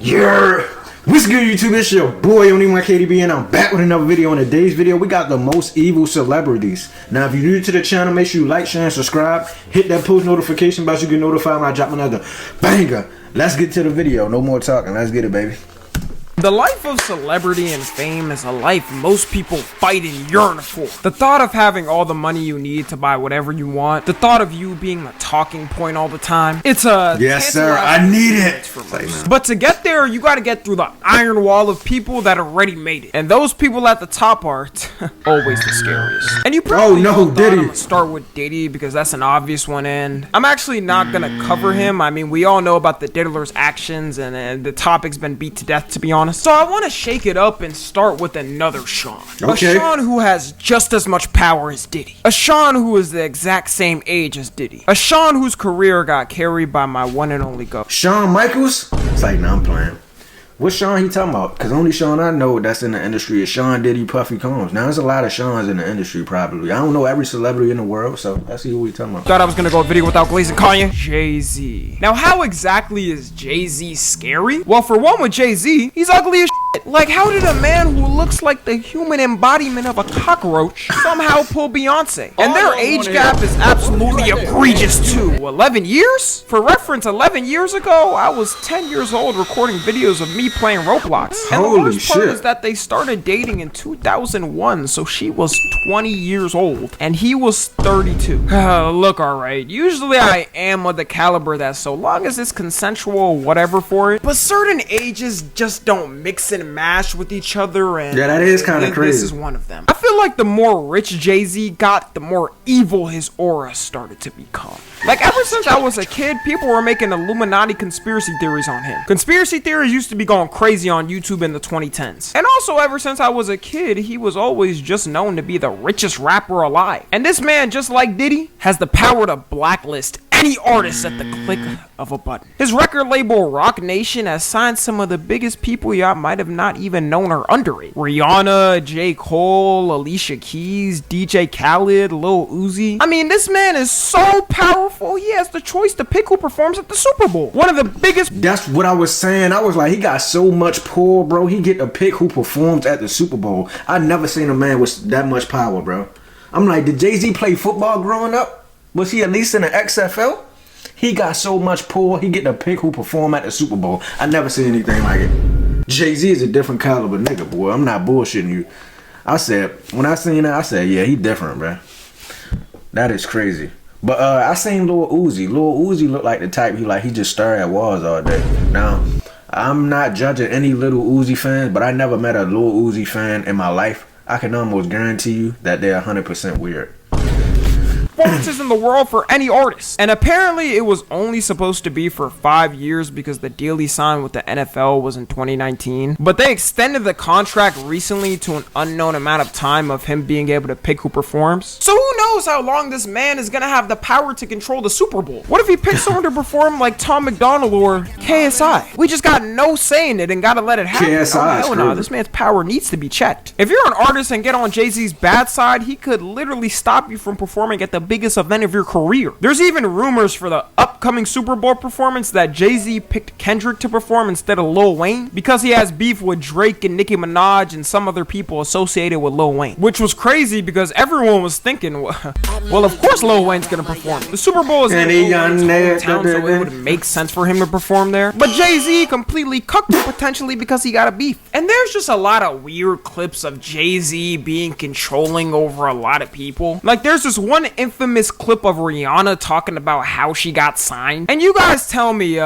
Yeah, what's good YouTube? It's your boy Only1KDB and I'm back with another video. In today's video, we got the most evil celebrities. Now, if you're new to the channel, make sure you like, share, and subscribe. Hit that post notification bell so you get notified when I drop another banger. Let's get to the video. No more talking. Let's get it, baby. The life of celebrity and fame is a life most people fight and yearn for. The thought of having all the money you need to buy whatever you want, the thought of you being a talking point all the time, it's a yes sir, I need it. For most. But to get there, you gotta get through the iron wall of people that already made it. And those people at the top are always the scariest. And you probably Diddy. I'm gonna start with Diddy because that's an obvious one, and I'm actually not gonna cover him. I mean, we all know about the Diddler's actions, and the topic's been beat to death, to be honest. So I want to shake it up and start with another Sean. Okay. A Sean who has just as much power as Diddy. A Sean who is the exact same age as Diddy. A Sean whose career got carried by my one and only GOAT. Shawn Michaels? It's like, nah, I'm playing. What Sean he talking about? Because only Sean I know that's in the industry is Sean Diddy Puffy Combs. Now, there's a lot of Seans in the industry, probably. I don't know every celebrity in the world, so let's see who we talking about. Thought I was gonna go a video without glazing Kanye. Jay-Z. Now, how exactly is Jay-Z scary? Well, for one, with Jay-Z, he's ugly as shit. Like, how did a man who looks like the human embodiment of a cockroach somehow pull Beyonce? And their age gap is absolutely egregious, too. 11 years? For reference, 11 years ago, I was 10 years old recording videos of me playing Roblox. And the worst part is that they started dating in 2001, so she was 20 years old and he was 32. Look, alright, usually I am of the caliber that so long as it's consensual, whatever for it, but certain ages just don't mix and mash with each other, and yeah, that is kind of crazy. This is one of them. I feel like the more rich Jay-Z got, the more evil his aura started to become. Like, ever since I was a kid, people were making Illuminati conspiracy theories on him. Conspiracy theories used to be going crazy on YouTube in the 2010s. And also, ever since I was a kid, he was always just known to be the richest rapper alive. And this man, just like Diddy, has the power to blacklist any artist at the click of a button. His record label, Roc Nation, has signed some of the biggest people y'all might have not even known are under it. Rihanna, J. Cole, Alicia Keys, DJ Khaled, Lil Uzi. I mean, this man is so powerful, he has the choice to pick who performs at the Super Bowl. One of the biggest... That's what I was saying. I was like, he got so much pull, bro. He get to pick who performs at the Super Bowl. I never seen a man with that much power, bro. I'm like, did Jay-Z play football growing up? Was he at least in the XFL? He got so much pull, he get to pick who perform at the Super Bowl. I never seen anything like it. Jay-Z is a different caliber nigga, boy. I'm not bullshitting you. I said, when I seen that, I said, yeah, he different, bro. That is crazy. But I seen Lil Uzi. Lil Uzi look like the type he just stare at walls all day. Now, I'm not judging any Lil Uzi fans, but I never met a Lil Uzi fan in my life. I can almost guarantee you that they're 100% weird. Performances in the world for any artist, and apparently it was only supposed to be for 5 years because the deal he signed with the NFL was in 2019, but they extended the contract recently to an unknown amount of time of him being able to pick who performs. So who knows how long this man is gonna have the power to control the Super Bowl? What if he picks someone to perform like Tom McDonald or KSI? We just got no say in it and gotta let it happen. KSI, oh, no, this man's power needs to be checked. If you're an artist and get on Jay-Z's bad side, he could literally stop you from performing at the biggest event of your career. There's even rumors for the upcoming Super Bowl performance that Jay-Z picked Kendrick to perform instead of Lil Wayne because he has beef with Drake and Nicki Minaj and some other people associated with Lil Wayne. Which was crazy because everyone was thinking, well, of course Lil Wayne's gonna perform. The Super Bowl is in Lil Wayne's hometown, so it would make sense for him to perform there. But Jay-Z completely cucked him potentially because he got a beef. And there's just a lot of weird clips of Jay-Z being controlling over a lot of people. Like, there's this one infamous clip of Rihanna talking about how she got signed. And you guys tell me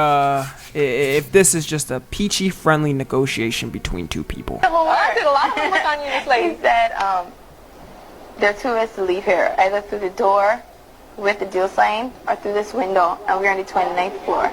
if this is just a peachy friendly negotiation between two people. I did a lot of homework on you this lady. He said there are two ways to leave here. Either through the door with the deal signed or through this window, and we're on the 29th floor.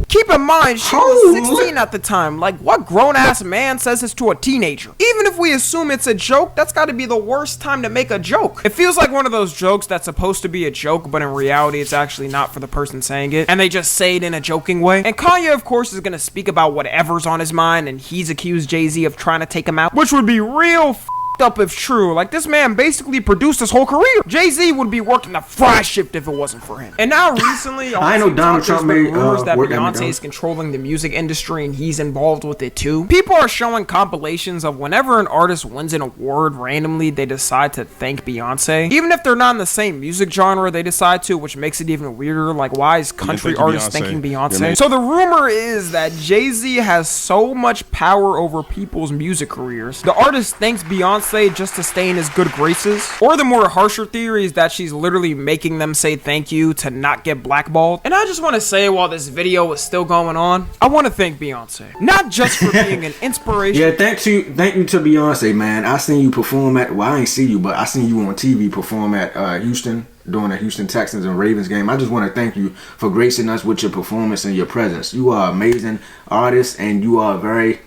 Keep in mind, she was 16 at the time. Like, what grown-ass man says this to a teenager? Even if we assume it's a joke, that's gotta be the worst time to make a joke. It feels like one of those jokes that's supposed to be a joke, but in reality, it's actually not for the person saying it, and they just say it in a joking way. And Kanye, of course, is gonna speak about whatever's on his mind, and he's accused Jay-Z of trying to take him out, which would be real up if true. Like, this man basically produced his whole career. Jay-Z would be working the fry shift if it wasn't for him. And now recently, I know Donald Trump made rumors that work at Beyonce is controlling the music industry and he's involved with it too. People are showing compilations of whenever an artist wins an award randomly, they decide to thank Beyonce. Even if they're not in the same music genre, they decide to, which makes it even weirder. Like, why is country artists thanking Beyonce? So the rumor is that Jay-Z has so much power over people's music careers. The artist thanks Beyonce just to stay in his good graces. Or the more harsher theory is that she's literally making them say thank you to not get blackballed. And I just want to say, while this video is still going on, I want to thank Beyonce. Not just for being an inspiration. Yeah, thank you to Beyonce, man. I seen you perform at, well, I ain't see you, but I seen you on TV perform at Houston during the Houston Texans and Ravens game. I just want to thank you for gracing us with your performance and your presence. You are an amazing artist and you are very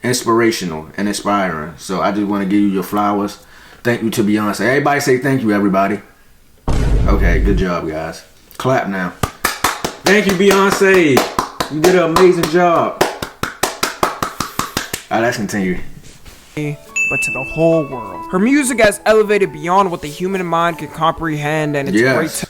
inspirational and inspiring. So I just want to give you your flowers. Thank you to Beyonce. Everybody say thank you, everybody. Okay, good job, guys. Clap now. Thank you, Beyonce. You did an amazing job. Alright, let's continue. But to the whole world. Her music has elevated beyond what the human mind can comprehend, and it's great.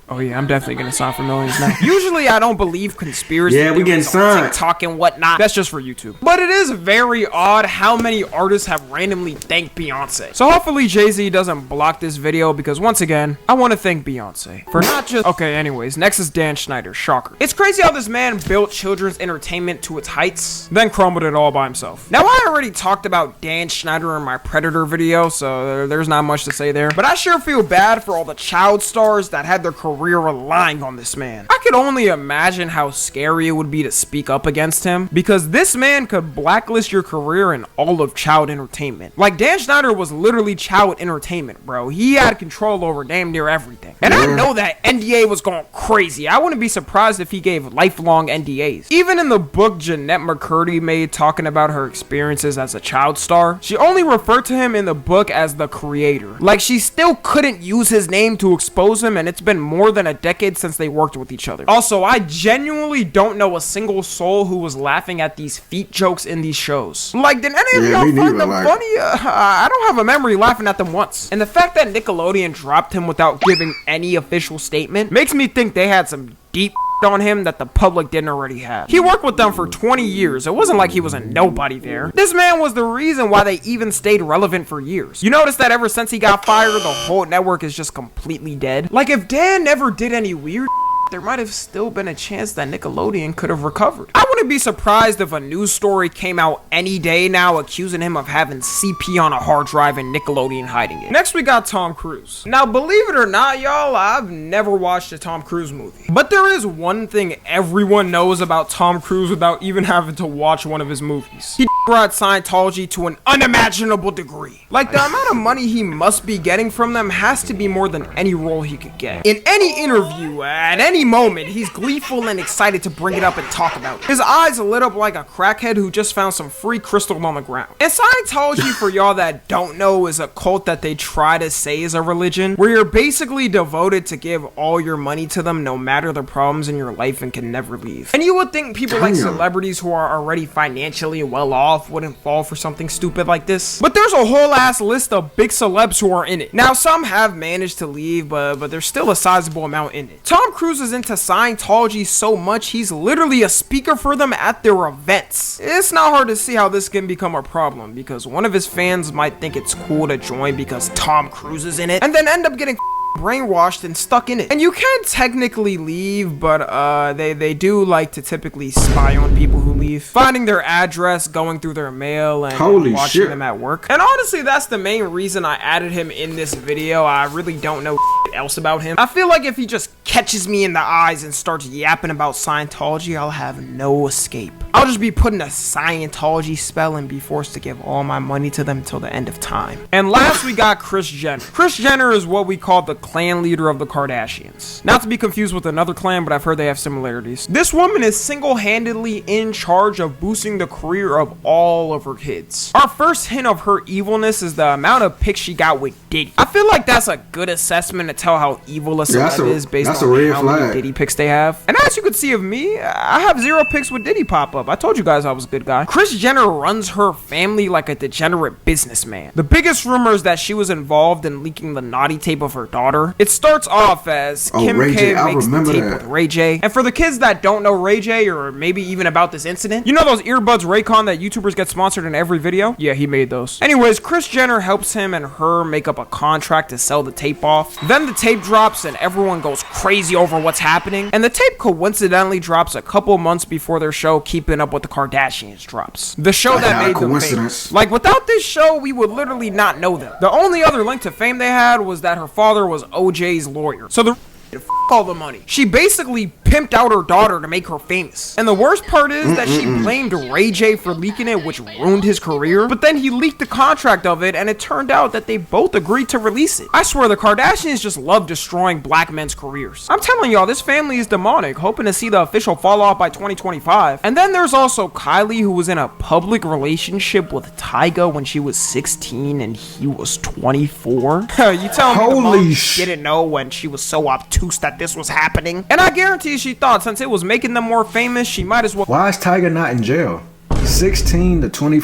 Oh yeah, I'm definitely gonna sign for millions now. Usually I don't believe conspiracy theories we getting signed. TikTok and whatnot. That's just for YouTube. But it is very odd how many artists have randomly thanked Beyonce. So hopefully Jay-Z doesn't block this video, because once again, I want to thank Beyonce for not just... Okay, anyways, next is Dan Schneider. Shocker. It's crazy how this man built children's entertainment to its heights, then crumbled it all by himself. Now, I already talked about Dan Schneider in my Predator video, so there's not much to say there. But I sure feel bad for all the child stars that had their career relying on this man. I could only imagine how scary it would be to speak up against him, because this man could blacklist your career in all of child entertainment. Like, Dan Schneider was literally child entertainment, bro. He had control over damn near everything. And I know that NDA was going crazy. I wouldn't be surprised if he gave lifelong NDAs. Even in the book Jeanette McCurdy made talking about her experiences as a child star, she only referred to him in the book as the creator. Like, she still couldn't use his name to expose him, and it's been more than a decade since they worked with each other. Also, I genuinely don't know a single soul who was laughing at these feet jokes in these shows. Like, did any of y'all find them funny? I don't have a memory laughing at them once. And the fact that Nickelodeon dropped him without giving any official statement makes me think they had some deep on him that the public didn't already have. He worked with them for 20 years. It wasn't like he was a nobody there. This man was the reason why they even stayed relevant for years. You notice that ever since he got fired, the whole network is just completely dead. Like, if Dan never did any weird, there might have still been a chance that Nickelodeon could have recovered. I wouldn't be surprised if a news story came out any day now accusing him of having CP on a hard drive and Nickelodeon hiding it. Next, we got Tom Cruise. Now, believe it or not, y'all, I've never watched a Tom Cruise movie. But there is one thing everyone knows about Tom Cruise without even having to watch one of his movies. He brought Scientology to an unimaginable degree. Like, the amount of money he must be getting from them has to be more than any role he could get. In any interview, at any moment, he's gleeful and excited to bring it up and talk about it. His eyes lit up like a crackhead who just found some free crystal on the ground. And Scientology, for y'all that don't know, is a cult that they try to say is a religion, where you're basically devoted to give all your money to them no matter the problems in your life and can never leave. And you would think people like celebrities who are already financially well off wouldn't fall for something stupid like this. But there's a whole ass list of big celebs who are in it. Now, some have managed to leave, but there's still a sizable amount in it. Tom Cruise is into Scientology so much, he's literally a speaker for them at their events. It's not hard to see how this can become a problem, because one of his fans might think it's cool to join because Tom Cruise is in it, and then end up getting brainwashed and stuck in it. And you can technically leave, but they do like to typically spy on people who leave, finding their address, going through their mail, and watching them at work. And honestly, that's the main reason I added him in this video. I really don't know else about him. I feel like if he just catches me in the eyes and starts yapping about Scientology, I'll have no escape. I'll just be put in a Scientology spell and be forced to give all my money to them till the end of time. And last, we got Kris Jenner. Kris Jenner is what we call the clan leader of the Kardashians. Not to be confused with another clan, but I've heard they have similarities. This woman is single-handedly in charge of boosting the career of all of her kids. Our first hint of her evilness is the amount of pics she got with Diddy. I feel like that's a good assessment to tell how evil a that's celeb a- is based that's on a red how many flag. Diddy pics they have. And as you could see of me, I have 0 pics with Diddy pop up. I told you guys I was a good guy. Kris Jenner runs her family like a degenerate businessman. The biggest rumor is that she was involved in leaking the naughty tape of her daughter. It starts off as Kim Ray K J, I makes the remember tape that. with Ray J. And for the kids that don't know Ray J, or maybe even about this incident, you know those earbuds Raycon that YouTubers get sponsored in every video? Yeah, he made those. Anyways, Kris Jenner helps him and her make up a contract to sell the tape off. Then the tape drops and everyone goes crazy over what's happening. And the tape coincidentally drops a couple months before their show Keeping Up with the Kardashians drops. The show that made them famous. Like, without this show, we would literally not know them. The only other link to fame they had was that her father was OJ's lawyer. So the f all the money. She basically pimped out her daughter to make her famous. And the worst part is that she blamed Ray J for leaking it, which ruined his career. But then he leaked the contract of it, and it turned out that they both agreed to release it. I swear, the Kardashians just love destroying black men's careers. I'm telling y'all, this family is demonic, hoping to see the official fall off by 2025. And then there's also Kylie, who was in a public relationship with Tyga when she was 16 and he was 24. You tell me the Holy mom didn't know when she was so obtuse that this was happening. And I guarantee she thought since it was making them more famous, she might as well. Why is Tiger not in jail? 16 to 20.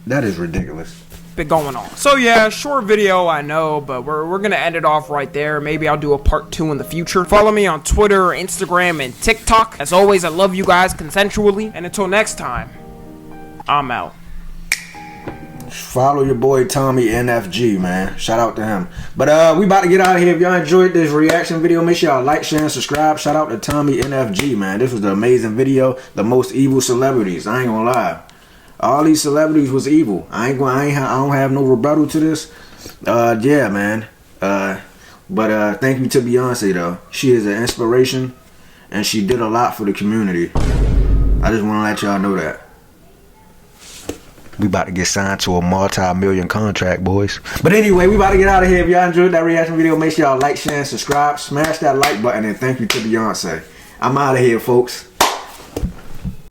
That is ridiculous. Been going on. So yeah, short video, I know, but we're gonna end it off right there. Maybe I'll do a part 2 in the future. Follow me on Twitter, Instagram, and TikTok. As always, I love you guys consensually. And until next time, I'm out. Follow your boy Tommy NFG, man. Shout out to him. But we about to get out of here. If y'all enjoyed this reaction video, make sure y'all like, share, and subscribe. Shout out to Tommy NFG, man. This was the amazing video. The most evil celebrities. I ain't gonna lie. All these celebrities was evil. I don't have no rebuttal to this. Yeah, man. But thank you to Beyonce though. She is an inspiration, and she did a lot for the community. I just want to let y'all know that. We about to get signed to a multi-million contract, boys. But anyway, we about to get out of here. If y'all enjoyed that reaction video, make sure y'all like, share, and subscribe. Smash that like button, and thank you to Beyonce. I'm out of here, folks.